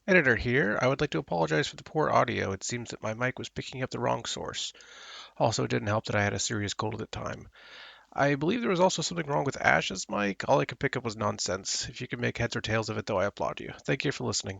Editor here. I would like to apologize for the poor audio. It seems that my mic was picking up the wrong source. Also, it didn't help that I had a serious cold at the time. I believe there was also something wrong with Ash's mic. All I could pick up was nonsense. If you can make heads or tails of it, though, I applaud you. Thank you for listening.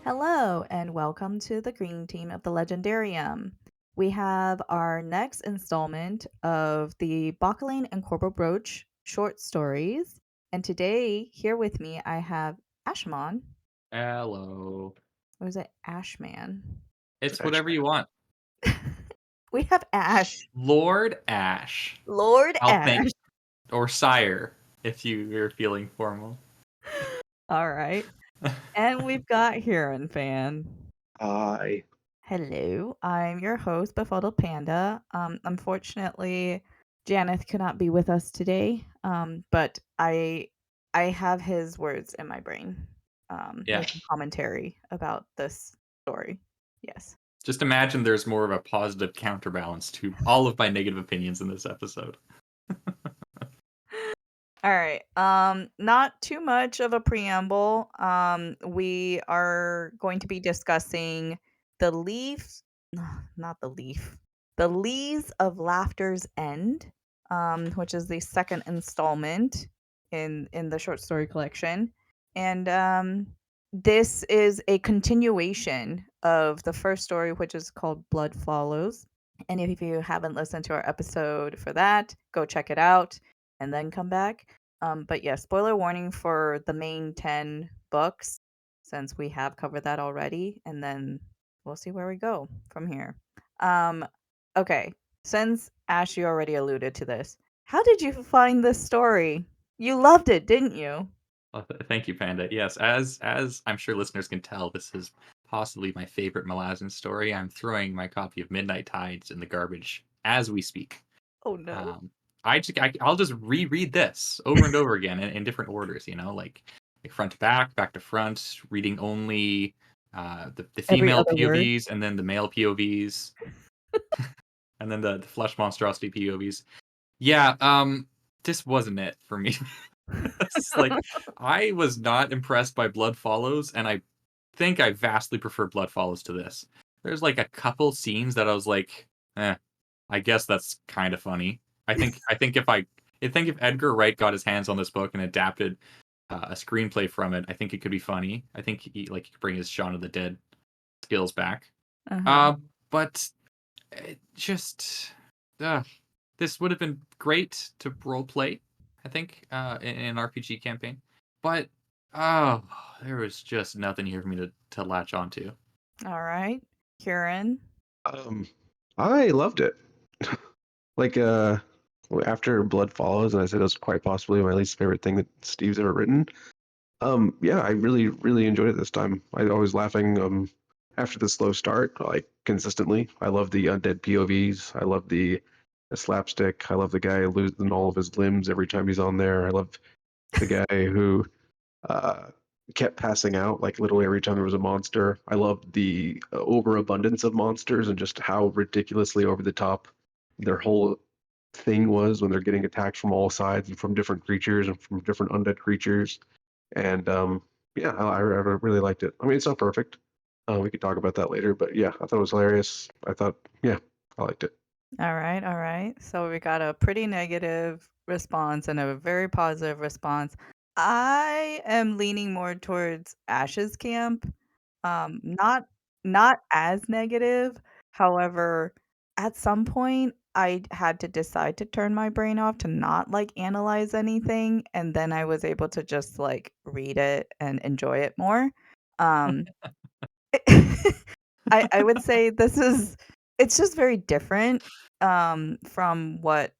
Hello, and welcome to the green team of the Legendarium. We have our next installment of the Bauchelain and Korbal Broach short stories. And today, here with me, I have Ashmon. Hello. Or is it Ashman? It's whatever you want. We have Ash. Lord Ash. Lord I'll Ash. think. Or Sire, if you're feeling formal. All right. And we've got Huron Fan. Hi. Hello, I'm your host, Befuddled Panda. Unfortunately, Janeth could not be with us today, but I have his words in my brain, Yeah. making commentary about this story. Yes. Just imagine there's more of a positive counterbalance to all of my negative opinions in this episode. All right. Not too much of a preamble. We are going to be discussing the leaf, not the leaf, the Lees of Laughter's End, which is the second installment in the short story collection, and this is a continuation of the first story, which is called Blood Follows. And if you haven't listened to our episode for that, go check it out and then come back. But yeah, spoiler warning for the main 10 books, since we have covered that already, and then we'll see where we go from here. Okay, since Ash, you already alluded to this, how did you find this story? You loved it, didn't you? Well, thank you, Panda. Yes, as I'm sure listeners can tell, this is possibly my favorite Malazan story. I'm throwing my copy of Midnight Tides in the garbage as we speak. Oh no. Um, I'll just reread this over and over again in different orders. Like front to back, back to front, reading only the Every female other word. POVs and then the male POVs and then the flesh monstrosity POVs. Yeah, this wasn't it for me. It's like I was not impressed by Blood Follows, and I think I vastly prefer Blood Follows to this. There's like a couple scenes that I was like, I guess that's kind of funny. I think if Edgar Wright got his hands on this book and adapted a screenplay from it, I think it could be funny. I think he could bring his Shaun of the Dead skills back. Uh-huh. But it just this would have been great to role play. I think in an RPG campaign, but oh, there was just nothing here for me to latch onto. All right. Kieran. Um, I loved it. Like, after Blood Follows, and I said it was quite possibly my least favorite thing that Steve's ever written. Yeah, I really, really enjoyed it this time. I was laughing, after the slow start, like, consistently. I love the undead POVs. I love the slapstick. I love the guy losing all of his limbs every time he's on there. I love the guy who uh, kept passing out, like literally every time there was a monster. I loved the overabundance of monsters and just how ridiculously over the top their whole thing was when they're getting attacked from all sides and from different creatures and from different undead creatures. And yeah, I really liked it. I mean, it's not perfect. We could talk about that later, but yeah, I thought it was hilarious. I thought, yeah, I liked it. All right, all right. So we got a pretty negative response and a very positive response. I am leaning more towards Ash's camp. Not as negative. However, at some point I had to decide to turn my brain off to not like analyze anything, and then I was able to just like read it and enjoy it more. Um I would say it's just very different, from what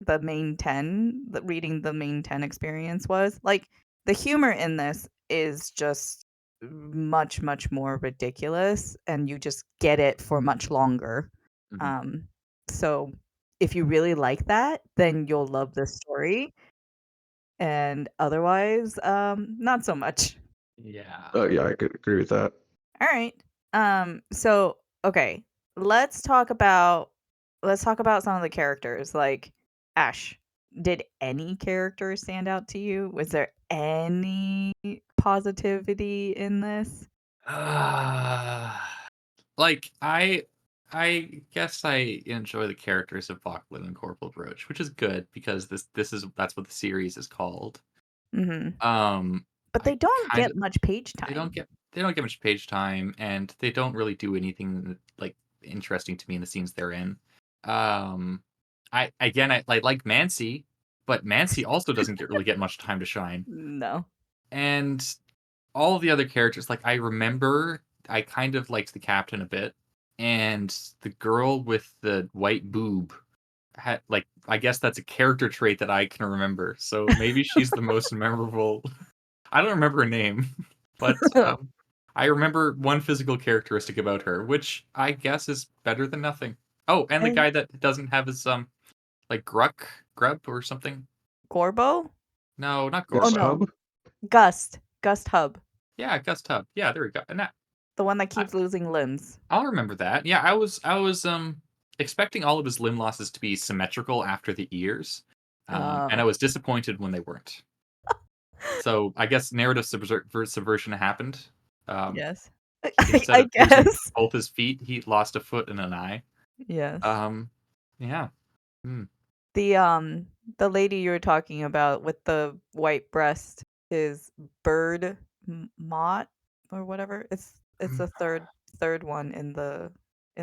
reading the main 10 experience was. Like, the humor in this is just much, much more ridiculous, and you just get it for much longer. Mhm. Um, so if you really like that, then you'll love this story, and otherwise, not so much. Yeah. Yeah, I could agree with that. Alright. So, okay. let's talk about some of the characters. Like Ash, did any character stand out to you? Was there any positivity in this? Like I guess I enjoy the characters of Bauchelain and Korbal Broach, which is good because that's what the series is called. Hmm. Um, But they I don't kind get of much page they time. don't get much page time, and they don't really do anything like interesting to me in the scenes they're in. Um, I like Mancy, but Mancy also doesn't really get much time to shine. No. And all the other characters, like I remember, I kind of liked the captain a bit, and the girl with the white boob had like I guess that's a character trait that I can remember. So maybe she's the most memorable. I don't remember her name, but I remember one physical characteristic about her, which I guess is better than nothing. Oh, and the And guy that doesn't have his like Grub or something. Gorbo? No, not Oh Gust Gorbo. no, Hub? Gust Hub, Yeah, Gus Tub. Yeah, there we go. And the one that I, keeps losing limbs. I'll remember that. Yeah, I was expecting all of his limb losses to be symmetrical after the ears. And I Oh, was disappointed when they weren't. So I guess narrative subversion happened. Um, yes. instead I of losing guess. both his feet, he lost a foot and an eye. Yes. Um, yeah. Hmm. The the lady you were talking about with the white breast is Bird Mott or whatever. It's the third one in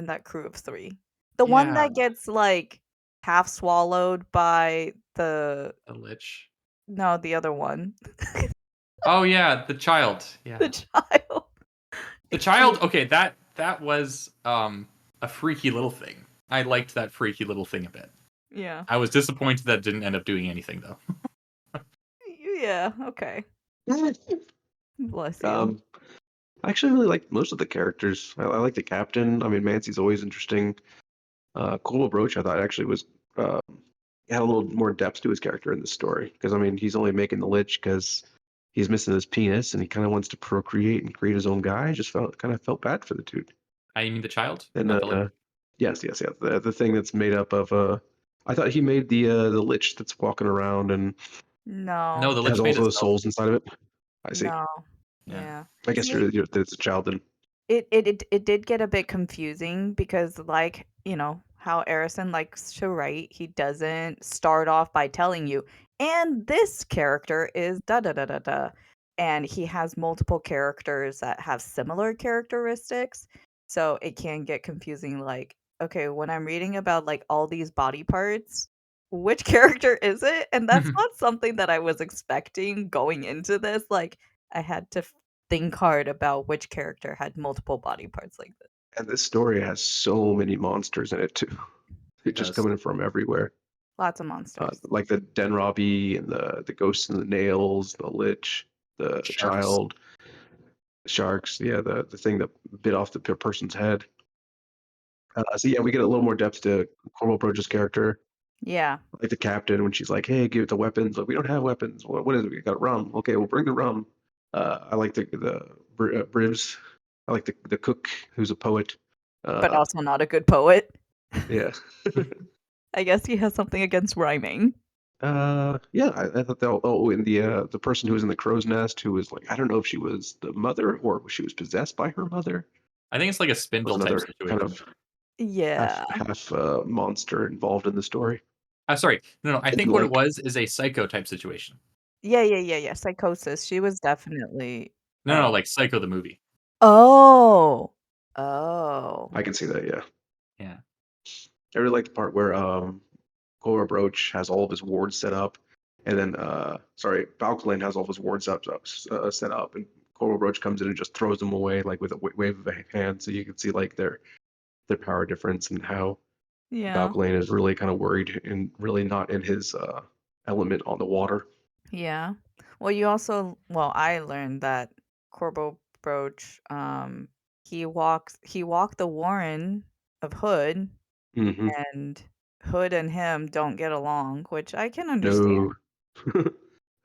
that crew of 3. The one Yeah, that gets like half swallowed by the the lich. no, the other one. Oh yeah, the child. The Yeah, child. the He child. Okay, that was a freaky little thing. I liked that freaky little thing a bit. yeah. I was disappointed that it didn't end up doing anything though. Yeah, okay. Bless you. um, I actually really like most of the characters. I like the captain. I mean, Mancy's always interesting. Korbal Broach, I thought actually was had a little more depth to his character in the story because I mean, he's only making the lich because he's missing his penis and he kind of wants to procreate and create his own guy. I just felt bad for the dude. I mean the child, And not the lich. yes, the thing that's made up of I thought he made the lich that's walking around and No, No. the has lich all made those itself. souls inside of it. I see. No. Yeah. Yeah. I guess it's a child then. It did get a bit confusing because like, how Erison likes to write, he doesn't start off by telling you, and this character is da da da da da. And he has multiple characters that have similar characteristics. So it can get confusing like, okay, when I'm reading about like all these body parts, which character is it? And that's not something that I was expecting going into this. Like I had to think hard about which character had multiple body parts like this. And this story has so many monsters in it too. They're It just does. coming from everywhere. Lots of monsters. Like the Denrobbie and the ghosts and the nails, the lich, the Sharks. child, sharks. Yeah, the thing that bit off the person's head. So yeah, we get a little more depth to Corporal Broach's character. Yeah. Like the captain when she's like, "Hey, give it the weapons." Like, we don't have weapons. What is it? We got rum. Okay, we'll bring the rum. I like the Bribs. I like the cook who's a poet. But Uh, also not a good poet. yeah. I guess he has something against rhyming. Yeah, I thought that. Oh, and the person who was in the crow's nest, who was like, I don't know if she was the mother or she was possessed by her mother. I think it's like a Was spindle type another kind situation. of Yeah. half monster involved in the story. Sorry. No, I And think what it like, was is a psycho type situation. Yeah. Psychosis. She was definitely No, like Psycho the movie. Oh. Oh. I can see that. Yeah, Yeah. I really like the part where Cora Broach has all of his wards set up, and then sorry, Bauchelain has all of his wards set up, and Cora Broach comes in and just throws them away like with a wave of a hand, so you can see like their power difference and how Yeah. Bauchelain is really kind of worried and really not in his element on the water. Yeah. Well, I learned that Corbo Broach, he walked the Warren of Hood, Hmm. and Hood and him don't get along, which I can understand. No, Hood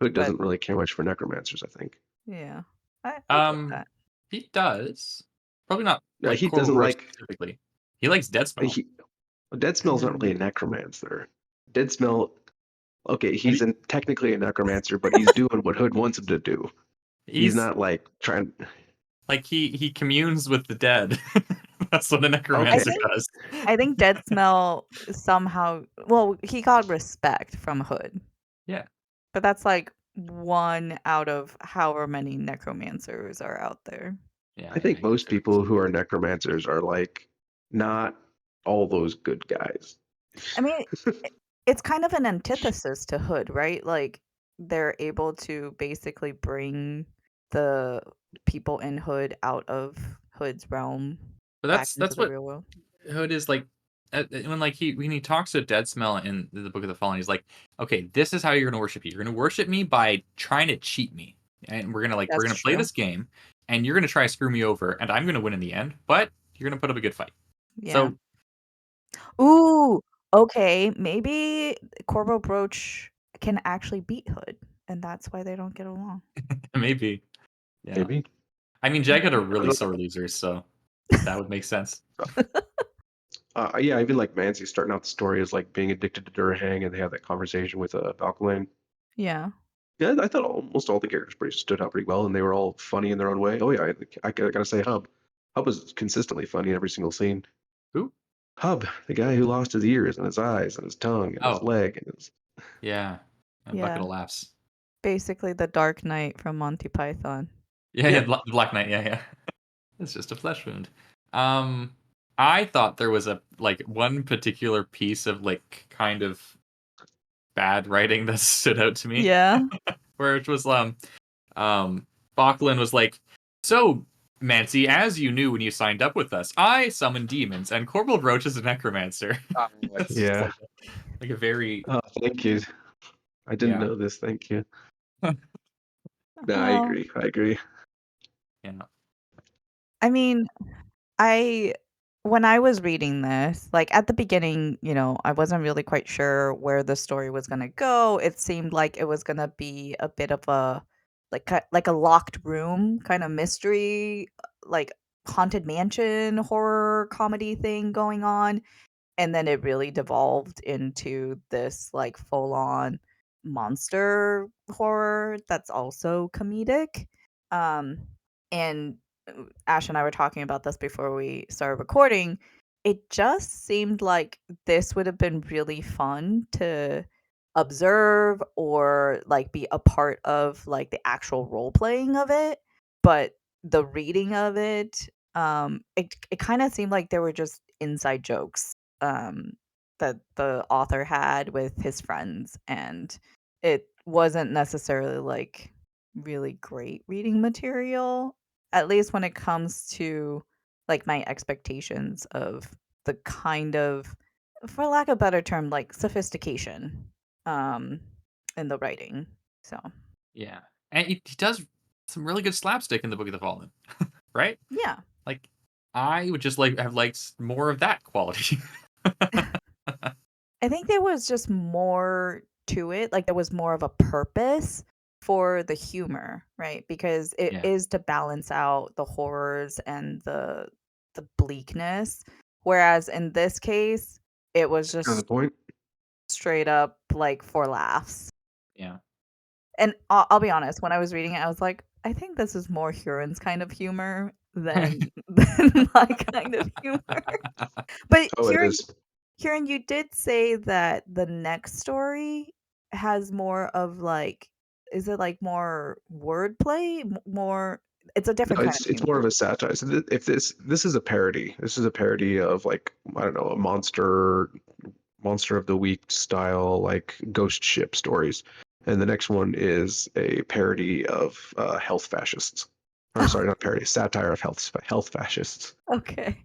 But doesn't really care much for necromancers, I think. yeah, I get that. He does. Probably not like He Corbel doesn't Broach like. specifically. He likes dead smell. Dead Smell's not really a necromancer. Dead Smell, okay, he's technically a necromancer, but he's doing what Hood wants him to do. He's not like trying. Like he communes with the dead. That's what a necromancer does. I think Dead Smell somehow. Well, he got respect from Hood. Yeah. But that's like one out of however many necromancers are out there. Yeah. I think most people who are necromancers are like not all those good guys. I mean, it's kind of an antithesis to Hood, right? Like they're able to basically bring the people in Hood out of Hood's realm. But back into that's the what real world. Hood is like. When he talks to Dead Smell in the Book of the Fallen, he's like, okay, this is how you're gonna worship me. You're gonna worship me by trying to cheat me, and we're gonna play this game, and you're gonna try to screw me over, and I'm gonna win in the end, but you're gonna put up a good fight. Yeah. So, ooh, okay, maybe Korbal Broach can actually beat Hood, and that's why they don't get along. maybe. Yeah. Maybe. I mean, Jagged are really sore losers, so that would make sense. Yeah, even like Mancy starting out the story as like being addicted to Durahang, and they have that conversation with Bauchelain. Yeah. Yeah, I thought almost all the characters stood out pretty well, and they were all funny in their own way. Oh yeah, I gotta say Hub. Hub was consistently funny in every single scene. Who? Hub, the guy who lost his ears and his eyes and his tongue and his leg and his. Yeah. A bucket of laughs. Basically the Dark Knight from Monty Python. Yeah, the Black Knight, yeah. It's just a flesh wound. I thought there was one particular piece of like kind of bad writing that stood out to me. Yeah. Where it was Bauchelain was like, so Mancy, as you knew when you signed up with us, I summon demons, and Korbal Broach is a necromancer. Yeah. Like a very. Oh, thank you. I didn't know this. Thank you. No, I agree. Yeah. I mean, when I was reading this, like at the beginning, I wasn't really quite sure where the story was gonna go. It seemed like it was gonna be a bit of a like a locked room kind of mystery, like haunted mansion horror comedy thing going on. And then it really devolved into this like full on monster horror that's also comedic. And Ash and I were talking about this before we started recording. It just seemed like this would have been really fun to observe or like be a part of like the actual role playing of it. But the reading of it, it kind of seemed like there were just inside jokes that the author had with his friends, and it wasn't necessarily like really great reading material, at least when it comes to like my expectations of the kind of, for lack of a better term, like sophistication in the writing. So yeah, and he does some really good slapstick in the Book of the Fallen, right? Yeah. Like I would just have liked more of that quality. I think there was just more to it. Like there was more of a purpose for the humor, right? Because it is to balance out the horrors and the bleakness. Whereas in this case, it was just the point. Straight up like for laughs. Yeah. And I'll be honest, when I was reading it, I was like, I think this is more Huron's kind of humor than my kind of humor. But Huron, you did say that the next story has more of like, is it like more wordplay? More, it's a different kind of humor. It's more of a satire. So if this is a parody. This is a parody of like, I don't know, a monster of the week style like ghost ship stories. And the next one is a parody of health fascists. Or sorry, not parody, satire of health fascists. Okay.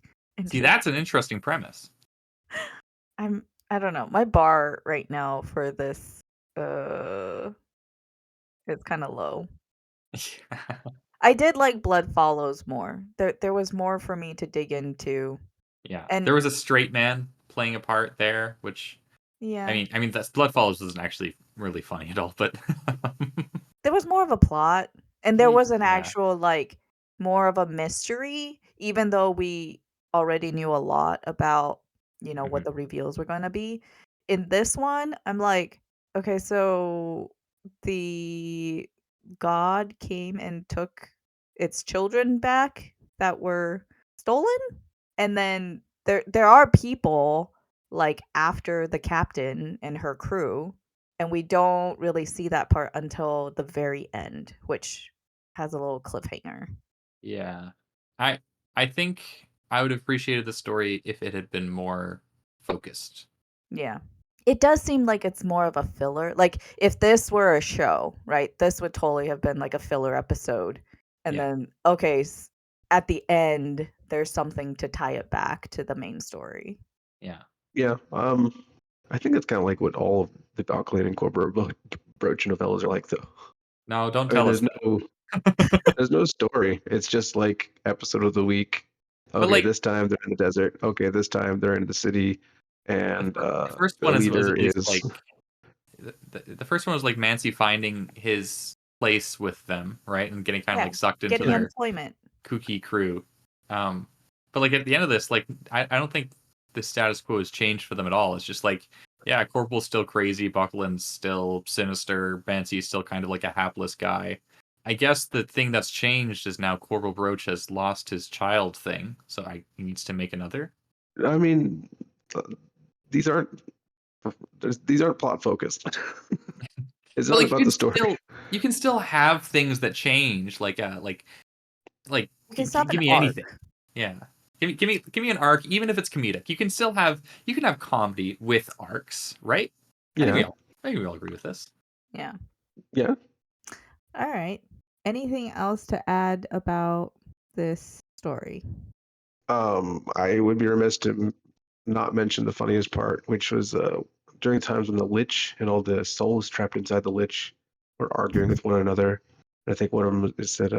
See, that's an interesting premise. I don't know. My bar right now for this is kind of low. I did like Blood Follows more. There was more for me to dig into. Yeah. And there was a straight man playing a part there, which I mean that's Blood Follows wasn't actually really funny at all, but there was more of a plot, and there was an actual like more of a mystery, even though we already knew a lot about, what the reveals were going to be. In this one, I'm like, okay, so the god came and took its children back that were stolen, and then there are people like after the captain and her crew, and we don't really see that part until the very end, which has a little cliffhanger. Yeah. I I think I would have appreciated the story if it had been more focused. Yeah. It does seem like it's more of a filler. Like if this were a show, right? This would totally have been like a filler episode. And Yeah. then okay, at the end there's something to tie it back to the main story. Yeah. Yeah. I think that's kind of like what all of the Bauchelain and Korbal Broach novellas are like, though. No, don't I mean, tell us there's no story. It's just like episode of the week. But Okay, like this time they're in the desert. Okay, this time they're in the city, and the first the one was leader at least is. like the first one was like Mancy finding his place with them, right? And getting kind of Yeah, like sucked into getting their employment. kooky crew. But like at the end of this, like I don't think the status quo has changed for them at all. It's just like, yeah, Corporal's still crazy, Bauchelain's still sinister, Bancy's still kind of like a hapless guy. I guess the thing that's changed is now Korbal Broach has lost his child thing, so he needs to make another. I mean, these aren't these aren't plot focused. It's But not like about the story. you can still have things that change, like You can stop give an me arc. anything. Yeah. Give me an arc, even if it's comedic. You can have comedy with arcs, right? Yeah, I think we all agree with this. Yeah. yeah. All right. Anything else to add about this story? I would be remiss to not mention the funniest part, which was during times when the Lich and all the souls trapped inside the Lich were arguing with one another. And I think one of them said,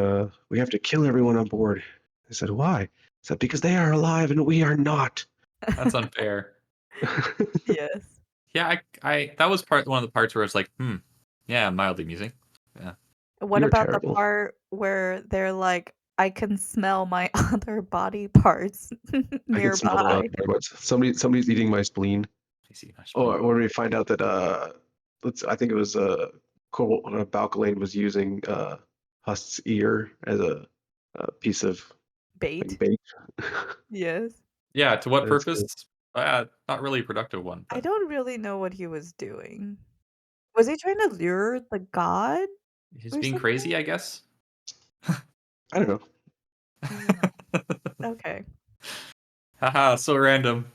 "We have to kill everyone on board." I said, "Why?" He said, "Because they are alive and we are not." That's unfair. Yes. Yeah, I that was one of the parts where it's like, yeah, mildly amusing. Yeah. What You're about the terrible. part where they're like, I can smell my other body parts I can smell the nearby? somebody's eating my spleen. I see. Oh, or we find out that I think it was Bauchelain was using Hust's ear as a piece of like Bait? bait. Yes. Yeah, to what That's purpose? good. Not really a productive one, I but don't really know what he was doing. Was he trying to lure the god he's or being crazy, something? I guess. I don't know. I don't know. Okay. Haha, so random.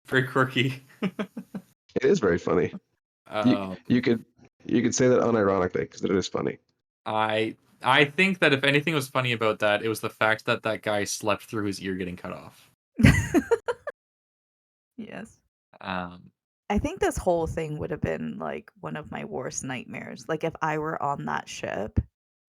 Very quirky. It is very funny. You Um, you could say that unironically because it is funny. I think that if anything was funny about that, it was the fact that that guy slept through his ear getting cut off. Yes. Um, I think this whole thing would have been like one of my worst nightmares. Like if I were on that ship.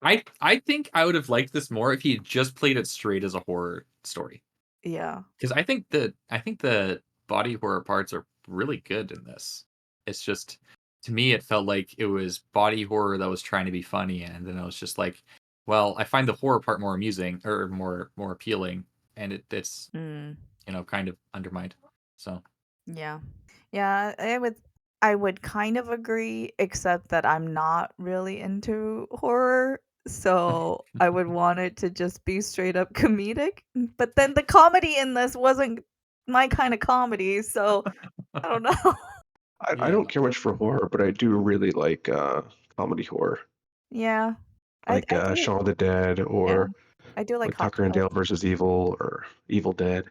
I think I would have liked this more if he had just played it straight as a horror story. Yeah. Because I think the body horror parts are really good in this. It's just to me it felt like it was body horror that was trying to be funny, and then I was just like, well, I find the horror part more amusing or more appealing, and it's Mm. kind of undermined. So Yeah. Yeah, I would kind of agree, except that I'm not really into horror, so I would want it to just be straight up comedic. But then the comedy in this wasn't my kind of comedy, so I don't know. I yeah, don't care much for horror, but I do really like comedy horror, Yeah. like I do. Shaun of the Dead Yeah. or I do like like hot Tucker and stuff. Dale versus Evil or Evil Dead,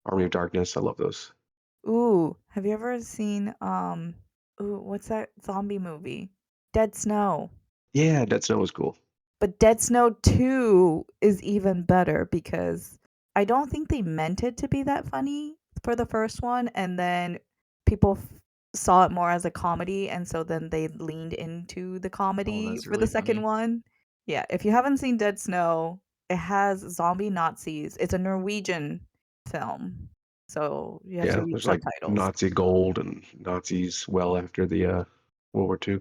Army of Darkness. I love those. Ooh, have you ever seen what's that zombie movie? Dead Snow. Yeah, Dead Snow was cool. But Dead Snow 2 is even better because I don't think they meant it to be that funny for the first one, and then people saw it more as a comedy, and so then they leaned into the oh, comedy that's for the really second funny. one. Yeah, if you haven't seen Dead Snow, it has zombie Nazis. It's a Norwegian film, so you have to Yeah, read there's like subtitles. Nazi gold and Nazis well after the World War II. I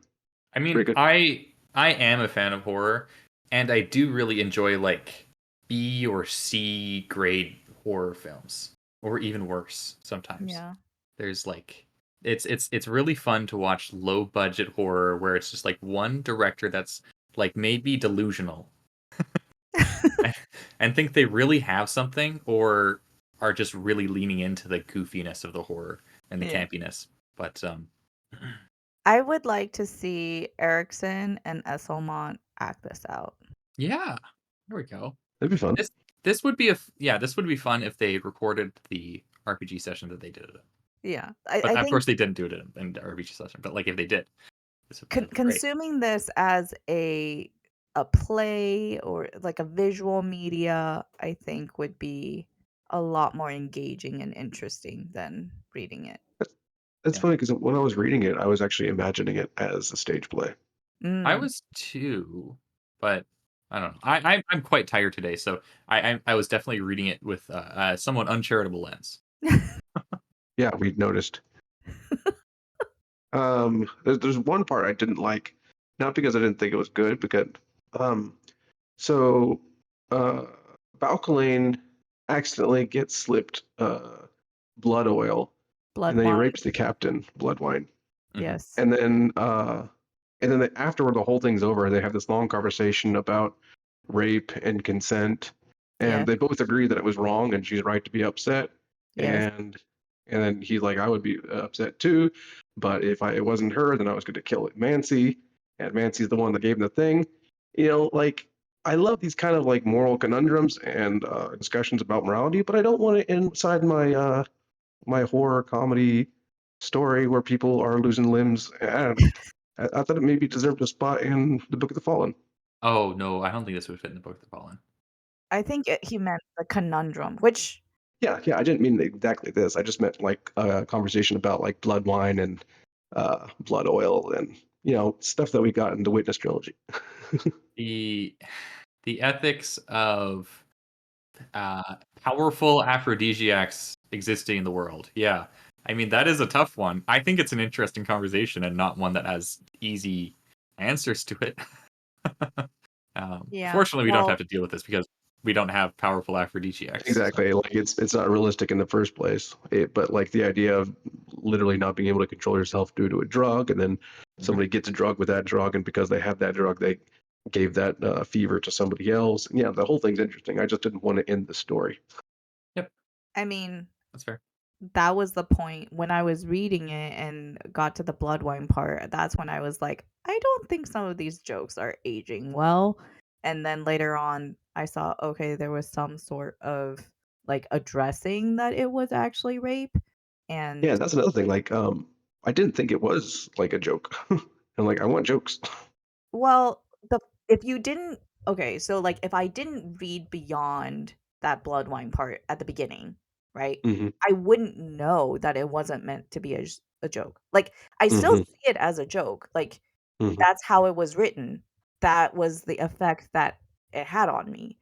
It's mean, pretty good. I am a fan of horror, and I do really enjoy like B or C grade horror films. or even worse sometimes. Yeah. There's like it's really fun to watch low budget horror where it's just like one director that's like maybe delusional and think they really have something, or are just really leaning into the goofiness of the horror and the Yeah. campiness. But I would like to see Erikson and Esselmont act this out. yeah, there we go. That'd be fun. This would be this would be fun if they recorded the RPG session that they did it. Yeah. But I of think course they didn't do it in the RPG session. But like if they did, this would be great. consuming this as a play or like a visual media, I think would be a lot more engaging and interesting than reading it. It's Yeah. funny because when I was reading it, I was actually imagining it as a stage play. I Mm. was too, but I don't know. I'm quite tired today, so I was definitely reading it with a somewhat uncharitable lens. Yeah, we noticed. There's one part I didn't like, not because I didn't think it was good, because um, so Bauchelain accidentally gets slipped blood oil, Blood and then he wine. rapes the captain, blood wine, Yes. and then afterward the whole thing's over. They have this long conversation about rape and consent, and Yes. they both agree that it was wrong, and she's right to be upset, Yes. and then he's like, I would be upset too, but if it wasn't her, then I was going to kill Mancy, and Mancy's the one that gave him the thing. Like I love these kind of like moral conundrums and discussions about morality, but I don't want it inside my my horror comedy story where people are losing limbs. And I thought it maybe deserved a spot in the Book of the Fallen. Oh no, I don't think this would fit in the Book of the Fallen. I think he meant the conundrum, which Yeah, I didn't mean exactly this. I just meant like a conversation about like blood wine and blood oil and stuff that we got in the Witness trilogy. The ethics of powerful aphrodisiacs existing in the world. Yeah. I mean, that is a tough one. I think it's an interesting conversation and not one that has easy answers to it. yeah. Fortunately, we don't Well, have to deal with this because we don't have powerful aphrodisiacs. So. Exactly. Like it's not realistic in the first place. But like the idea of literally not being able to control yourself due to a drug, and then somebody gets a drug with that drug, and because they have that drug, they gave that fever to somebody else. And yeah, the whole thing's interesting. I just didn't want to end the story. Yep, I mean, that's fair. that was the point when I was reading it and got to the blood wine part. That's when I was like, I don't think some of these jokes are aging well. And then later on, I saw, okay, there was some sort of like addressing that it was actually rape. And Yeah, that's another thing. Like, I didn't think it was like a joke, and like I want jokes. well, if you didn't, okay, so like if I didn't read beyond that blood wine part at the beginning, right? Hmm. I wouldn't know that it wasn't meant to be a joke. Like I still Hmm. see it as a joke. Like Hmm. that's how it was written. That was the effect that it had on me,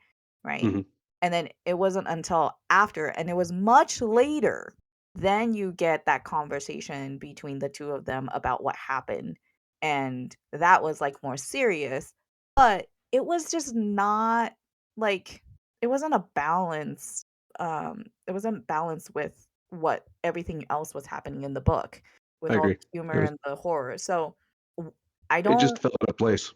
right? Hmm. And then it wasn't until after, and it was much later, then you get that conversation between the two of them about what happened. And that was like more serious, but it was just not like it wasn't a balance. It wasn't balanced with what everything else was happening in the book with I all the agree. humor and the horror. So I It don't just fell out of place.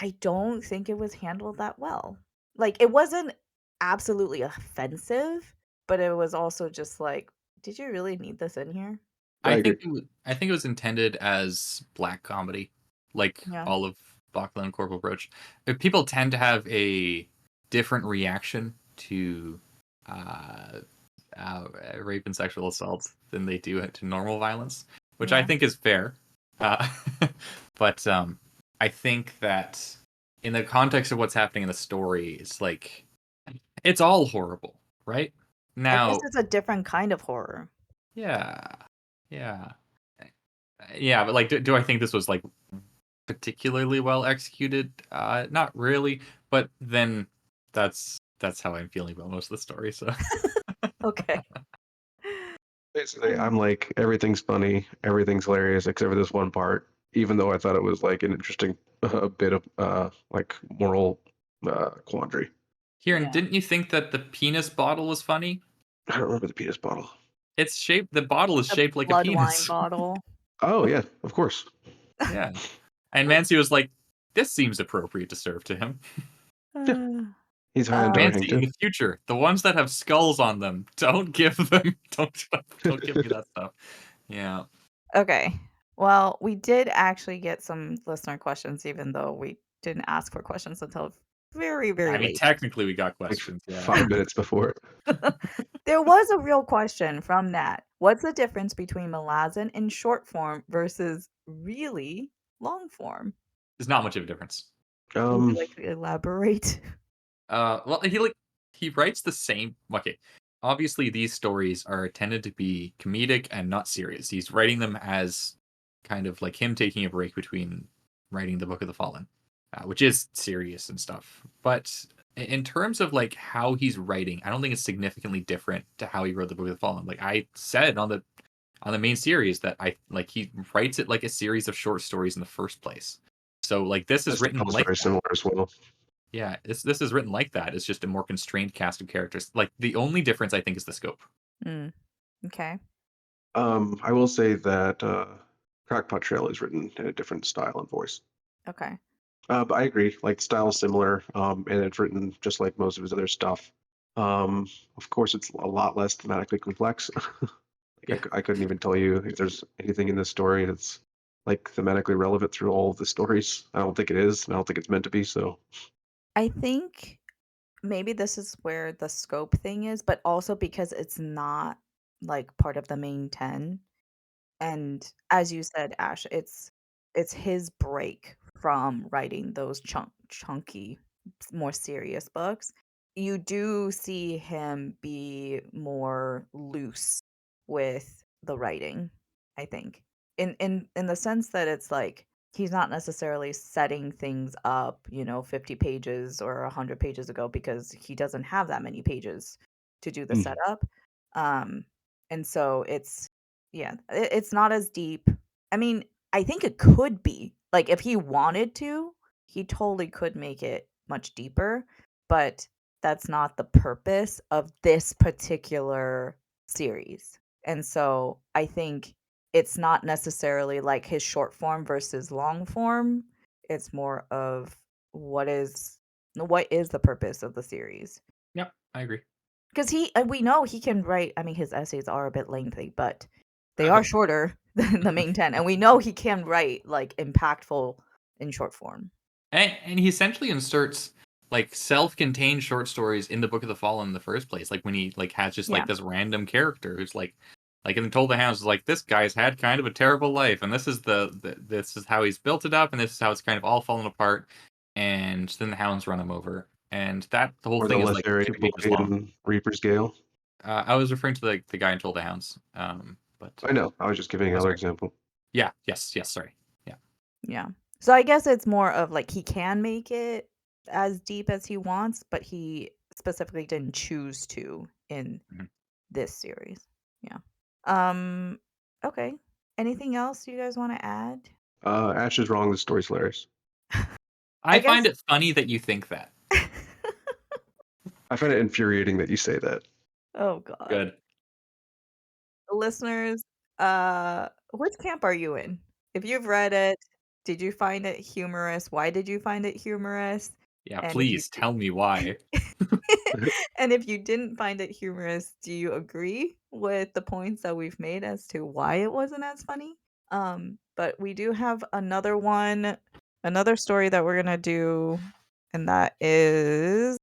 I don't think it was handled that well. Like, it wasn't absolutely offensive, but it was also just like, did you really need this in here? I agree. I think it was intended as black comedy, like Yeah. all of Bauchelain and Korbal Broach. People tend to have a different reaction to uh, rape and sexual assault than they do to normal violence, which I Yeah. think is fair. Uh, but I think that in the context of what's happening in the story, it's like it's all horrible, right? I guess Now, it's a different kind of horror. yeah, yeah, yeah. But like, do I think this was like particularly well executed? Not really. But then that's how I'm feeling about most of the story. So Okay. Basically, I'm like everything's funny, everything's hilarious except for this one part. Even though I thought it was like an interesting bit of like moral quandary. Kieran, Yeah. didn't you think that the penis bottle was funny? I don't remember the penis bottle. It's shaped. The bottle is The shaped like a blood wine penis. bottle. Oh yeah, of course. Yeah. And Mancy was like, "This seems appropriate to serve to him." He's high on Um, Mancy, in Darrington. the future, the ones that have skulls on them, don't give them. Don't give me that stuff. Yeah. Okay. Well, we did actually get some listener questions, even though we didn't ask for questions until very, very I mean, late. technically, we got Like questions. Yeah. 5 minutes before. There was a real question from Nat. What's the difference between Malazan in short form versus really long form? There's not much of a difference. Would you like to elaborate? Well, he writes the same. Okay, obviously these stories are intended to be comedic and not serious. He's writing them as kind of like him taking a break between writing the Book of the Fallen, which is serious and stuff. But in terms of like how he's writing, I don't think it's significantly different to how he wrote the Book of the Fallen. Like I said on the main series that I like he writes it like a series of short stories in the first place. So like this is That written style is like very that. similar as well. Yeah, this is written like that. It's just a more constrained cast of characters. Like the only difference I think is the scope. Okay. I will say that Crackpot Trail is written in a different style and voice. Okay. But I agree. Like style is similar, and it's written just like most of his other stuff. Of course, it's a lot less thematically complex. Yeah. I couldn't even tell you if there's anything in this story that's like thematically relevant through all of the stories. I don't think it is. And I don't think it's meant to be. So I think maybe this is where the scope thing is, but also because it's not like part of the main 10. And as you said, Ash, it's his break from writing those chunky, more serious books. You do see him be more loose with the writing, I think. In the sense that it's like he's not necessarily setting things up, 50 pages or 100 pages ago because he doesn't have that many pages to do the setup. Um and so it's not as deep. I mean, I think it could be. Like if he wanted to, he totally could make it much deeper, but that's not the purpose of this particular series. And so I think it's not necessarily like his short form versus long form. It's more of what is what is the purpose of the series? Yep, I agree. Because we know he can write. I mean, his essays are a bit lengthy, but they are shorter than the main 10, and we know he can write like impactful in short form. And he essentially inserts like self-contained short stories in the Book of the Fallen in the first place. Like when he like has just Yeah. like this random character who's like in Told the Hounds is like this guy's had kind of a terrible life, and this is this is how he's built it up, and this is how it's kind of all fallen apart, and then the hounds run him over, and that the whole or the thing is like Legendarium 2 pages boy long. in Reaper's Gale. I was referring to the guy in Told the Hounds, but I know. I was just giving another sorry. example. Yeah, yes, sorry. Yeah. Yeah. So I guess it's more of like he can make it as deep as he wants, but he specifically didn't choose to in Mhm. this series. Yeah. Um. Okay. Anything else you guys want to add? Ash is wrong. The story's hilarious. I guess. find it funny that you think that. I find it infuriating that you say that. Oh God. Good. Listeners, which camp are you in? If you've read it, did you find it humorous? Why did you find it humorous? Yeah, And if you please tell me why. and if you didn't find it humorous, do you agree with the points that we've made as to why it wasn't as funny? But we do have another story that we're gonna do, and that is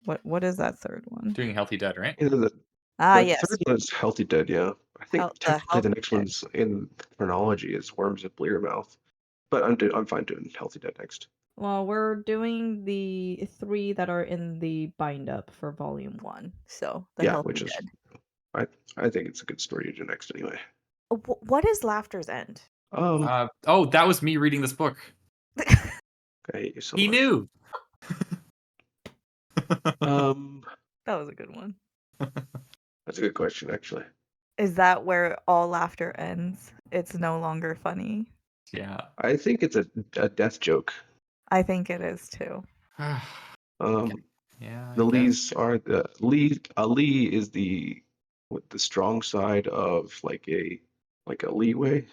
what is that third one? Doing Healthy Dead, right? You know, the Yes, third one is Healthy Dead, yeah. I think the technically the Healthy next Dead. one's in chronology is Worms of Blearmouth. But I'm fine doing Healthy Dead next. Well, we're doing the 3 that are in the bind up for volume 1. So, the Yeah, Healthy which is Dead. I think it's a good story to do next anyway. What is Laughter's End? Oh, that was me reading this book. I hate you so He much. knew. That was a good one. That's a good question, actually. Is that where all laughter ends? It's no longer funny. Yeah. I think it's a death joke. I think it is too. Yeah. The I guess. Lees are the Lee. Lee is the with the strong side of like a leeway. You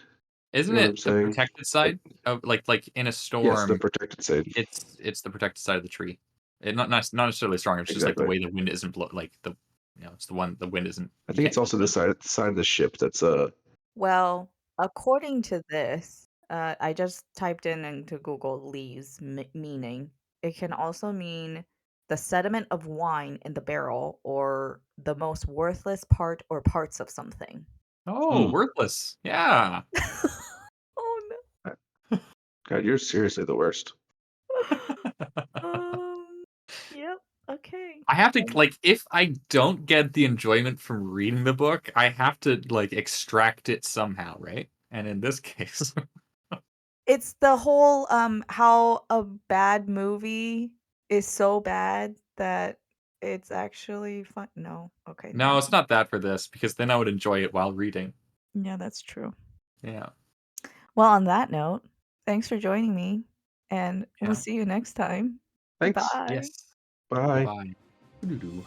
Isn't know what I'm it the saying? protected Like side? Oh, like in a yes, the storm, protected side. it's the protected side of the tree. It not necessarily stronger. It's just like the Exactly. way the wind isn't like it's the wind isn't. I You think can't it's get also the wind. the side of the ship that's Well, according to this, I just typed in into Google lees meaning. It can also mean the sediment of wine in the barrel or the most worthless part or parts of something. Oh, worthless. Yeah. Oh God, you're seriously the worst. no. Yep. Okay. I have to like if I don't get the enjoyment from reading the book, I have to like extract it somehow, right? And in this case, It's the whole how a bad movie is so bad that it's actually fun. No. Okay, never no, it's mind. not that for this because then I would enjoy it while reading. Yeah, that's true. Yeah. Well, on that note, thanks for joining me, and we'll Yeah. see you next time. Thanks. Bye. Yes. Bye. Bye-bye. Doo-doo-doo.